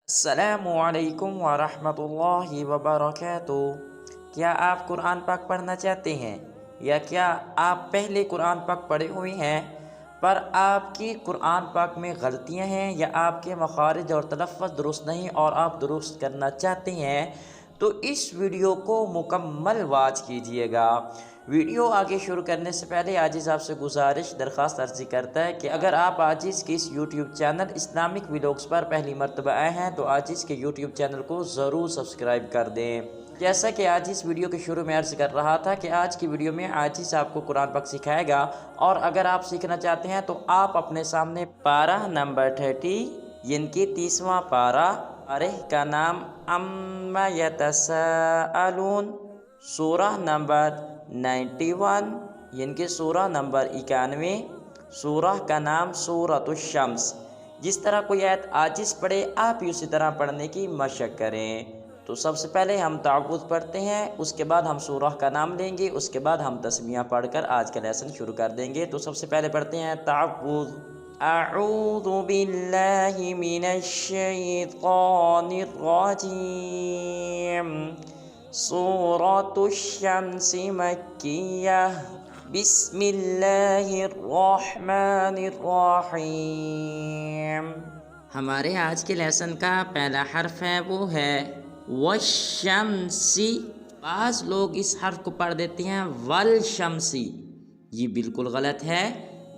السلام علیکم ورحمۃ اللہ وبرکاتہ۔ کیا آپ قرآن پاک پڑھنا چاہتے ہیں یا کیا آپ پہلے قرآن پاک پڑھے ہوئے ہیں پر آپ کی قرآن پاک میں غلطیاں ہیں یا آپ کے مخارج اور تلفظ درست نہیں اور آپ درست کرنا چاہتے ہیں تو اس ویڈیو کو مکمل واچ کیجئے گا۔ ویڈیو آگے شروع کرنے سے پہلے عاجز آپ سے گزارش درخواست عرضی کرتا ہے کہ اگر آپ عاجز کے اس یوٹیوب چینل اسلامک ویلوگز پر پہلی مرتبہ آئے ہیں تو عاجز کے یوٹیوب چینل کو ضرور سبسکرائب کر دیں۔ جیسا کہ عاجز ویڈیو کے شروع میں عرض کر رہا تھا کہ آج کی ویڈیو میں عاجز آپ کو قرآن پاک سکھائے گا، اور اگر آپ سیکھنا چاہتے ہیں تو آپ اپنے سامنے پارہ نمبر 30 یعنی کہ 30واں پارہ، پارہ کا نام عما یتساءلون، سورہ نمبر 91 یعنی کہ سورہ نمبر 91، سورہ کا نام سورۃ الشمس۔ جس طرح کوئی آیت عاجز پڑھے آپ بھی اسی طرح پڑھنے کی مشق کریں۔ تو سب سے پہلے ہم تعوذ پڑھتے ہیں، اس کے بعد ہم سورہ کا نام لیں گے، اس کے بعد ہم تسمیہ پڑھ کر آج کا لیسن شروع کر دیں گے۔ تو سب سے پہلے پڑھتے ہیں تعوذ۔ اعوذ باللہ من الشیطان الرجیم، سورۃ الشمس مکیہ، بسم اللہ الرحمن الرحیم۔ ہمارے آج کے لیسن کا پہلا حرف ہے وہ ہے والشمسی۔ بعض لوگ اس حرف کو پڑھ دیتے ہیں والشمسی، یہ بالکل غلط ہے۔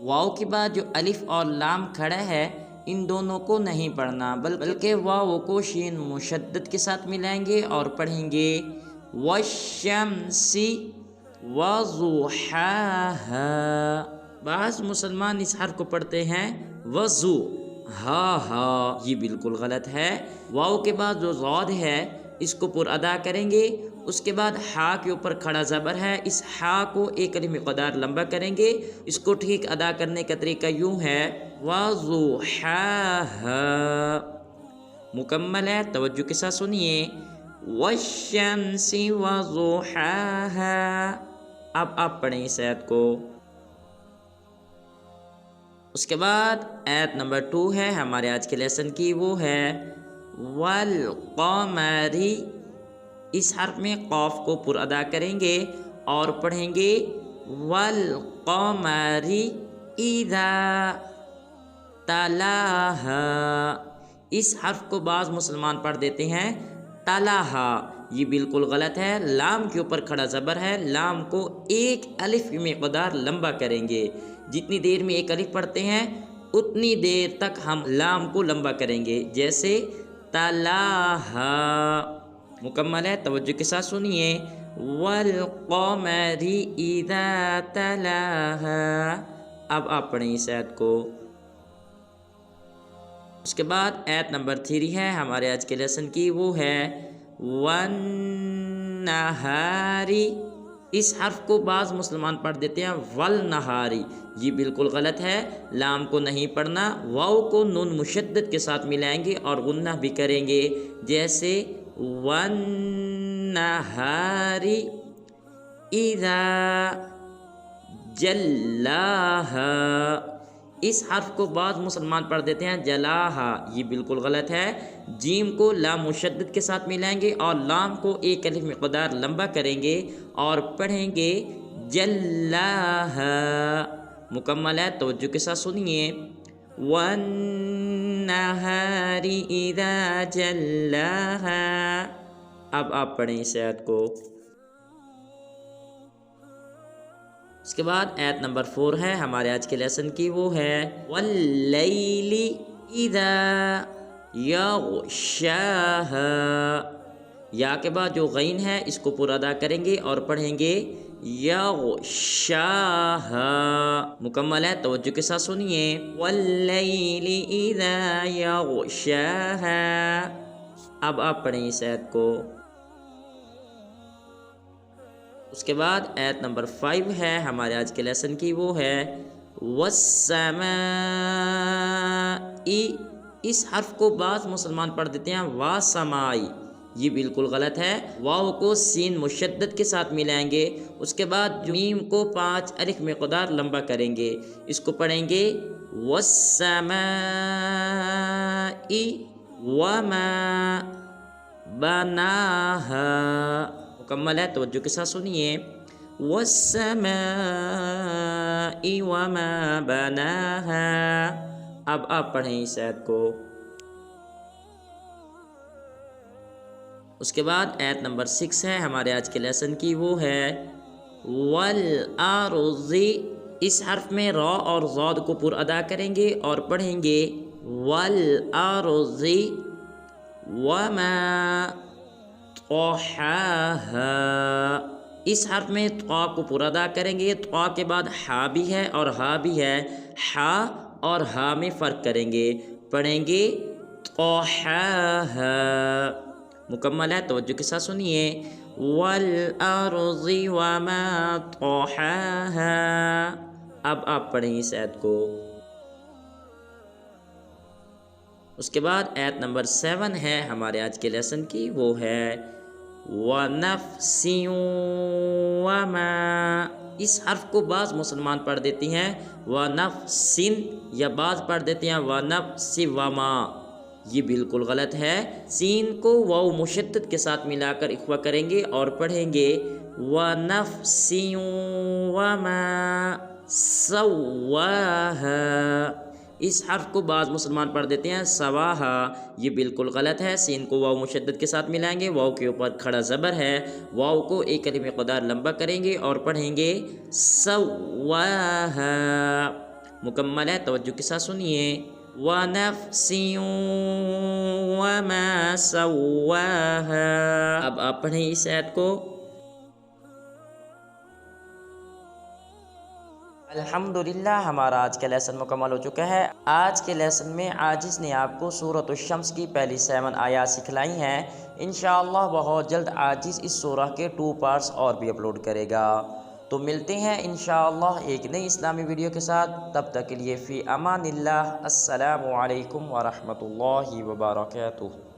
واو کے بعد جو الف اور لام کھڑا ہے ان دونوں کو نہیں پڑھنا، بلکہ واو کو شین مشدد کے ساتھ ملائیں گے اور پڑھیں گے والشمسی وضحاہا۔ بعض مسلمان اس حرف کو پڑھتے ہیں وضو ہا، یہ بالکل غلط ہے۔ واو کے بعد جو ضاد ہے اس کو پر ادا کریں گے، اس کے بعد ہا کے اوپر کھڑا زبر ہے، اس ہا کو ایک الف مقدار لمبا کریں گے۔ اس کو ٹھیک ادا کرنے کا طریقہ یوں ہے وضحاہا۔ مکمل ہے، توجہ کے ساتھ سنیے، والشمس وضحاہا۔ اب آپ پڑھیں اس آیت کو۔ اس کے بعد آیت نمبر 2 ہے ہمارے آج کے لیسن کی، وہ ہے والقمر۔ اس حرف میں قاف کو پر ادا کریں گے اور پڑھیں گے والقمر اذا تلاہا۔ اس حرف کو بعض مسلمان پڑھ دیتے ہیں تلاہا، یہ بالکل غلط ہے۔ لام کے اوپر کھڑا زبر ہے، لام کو ایک الف مقدار لمبا کریں گے۔ جتنی دیر میں ایک الف پڑھتے ہیں اتنی دیر تک ہم لام کو لمبا کریں گے، جیسے تلاہا۔ مکمل ہے، توجہ کے ساتھ سنیے، والقمر اذا تلاہا۔ اب آپ پڑھیں اس آیت کو۔ اس کے بعد آیت نمبر 3 ہے ہمارے آج کے لیسن کی، وہ ہے والنہاری۔ اس حرف کو بعض مسلمان پڑھ دیتے ہیں والنہاری، یہ بالکل غلط ہے۔ لام کو نہیں پڑھنا، واو کو نون مشدد کے ساتھ ملائیں گے اور غنہ بھی کریں گے، جیسے والنہاری اذا جلاہا۔ اس حرف کو بعض مسلمان پڑھ دیتے ہیں جلاہا، یہ بالکل غلط ہے۔ جیم کو لام مشدد کے ساتھ ملائیں گے اور لام کو ایک الف مقدار لمبا کریں گے اور پڑھیں گے جلاہا۔ مکمل ہے، توجہ کے ساتھ سنیے، والنہار اذا جلاہا۔ اب آپ پڑھیں اس آیت کو۔ اس کے بعد آیت نمبر 4 ہے ہمارے آج کے لیسن کی، وہ ہے واللیل اذا یغشاہا۔ یا کے بعد جو غین ہے اس کو پر ادا کریں گے اور پڑھیں گے یغشاہا۔ مکمل ہے، توجہ کے ساتھ سنیے، واللیل اذا یغشاہا۔ اب آپ پڑھیں اس آیت کو۔ اس کے بعد آیت نمبر 5 ہے ہمارے آج کے لیسن کی، وہ ہے والسماء۔ اس حرف کو بعض مسلمان پڑھ دیتے ہیں واسمائی، یہ بالکل غلط ہے۔ واو کو سین مشدد کے ساتھ ملائیں گے، اس کے بعد میم کو 5 الف مقدار لمبا کریں گے، اس کو پڑھیں گے والسماء وما بناها، مکمل ہے، توجہ کے ساتھ سنیے، والسماء وما بناها۔ اب آپ پڑھیں اس آیت کو۔ اس کے بعد آیت نمبر 6 ہے ہمارے آج کے لیسن کی، وہ ہے والارض۔ اس حرف میں را اور ضاد کو پر ادا کریں گے اور پڑھیں گے والارض وما طحاها۔ اس حرف میں طا کو پر ادا کریں گے، طا کے بعد ہا بھی ہے اور ہا بھی ہے، ہا اور ہا میں فرق کریں گے، پڑھیں گے طحاها، مکمل ہے، توجہ کے ساتھ سنیے، والارض وما طحاها۔ اب آپ پڑھیں اس آیت کو۔ اس کے بعد آیت نمبر 7 ہے ہمارے آج کے لیسن کی، وہ ہے وَنَفْسٍ وَمَا۔ اس حرف کو بعض مسلمان پڑھ دیتی ہیں وَنَفْسٍ، یا بعض پڑھ دیتے ہیں وَنَفْسِ وَمَا، یہ بالکل غلط ہے۔ سین کو واو مشدد کے ساتھ ملا کر اخوا کریں گے اور پڑھیں گے وَنَفْسٍ وَمَا سَوَّاهَا۔ اس حرف کو بعض مسلمان پڑھ دیتے ہیں سواہا، یہ بالکل غلط ہے۔ سین کو واو مشدد کے ساتھ ملائیں گے، واو کے اوپر کھڑا زبر ہے، واو کو ایک کلمہ مقدار لمبا کریں گے اور پڑھیں گے سواہا، مکمل ہے، توجہ کے ساتھ سنیے، وَنَفْسٍ وَمَا سَوَّاهَا۔ اب آپ پڑھیں اس آیت کو۔ الحمدللہ ہمارا آج کا لیسن مکمل ہو چکا ہے۔ آج کے لیسن میں عاجز نے آپ کو سورۃ الشمس کی پہلی 7 آیات سکھلائی ہیں۔ انشاءاللہ بہت جلد عاجز اس سورہ کے 2 پارٹس اور بھی اپلوڈ کرے گا، تو ملتے ہیں انشاءاللہ ایک نئی اسلامی ویڈیو کے ساتھ، تب تک کے لیے فی امان اللہ، السلام علیکم ورحمۃ اللہ وبرکاتہ۔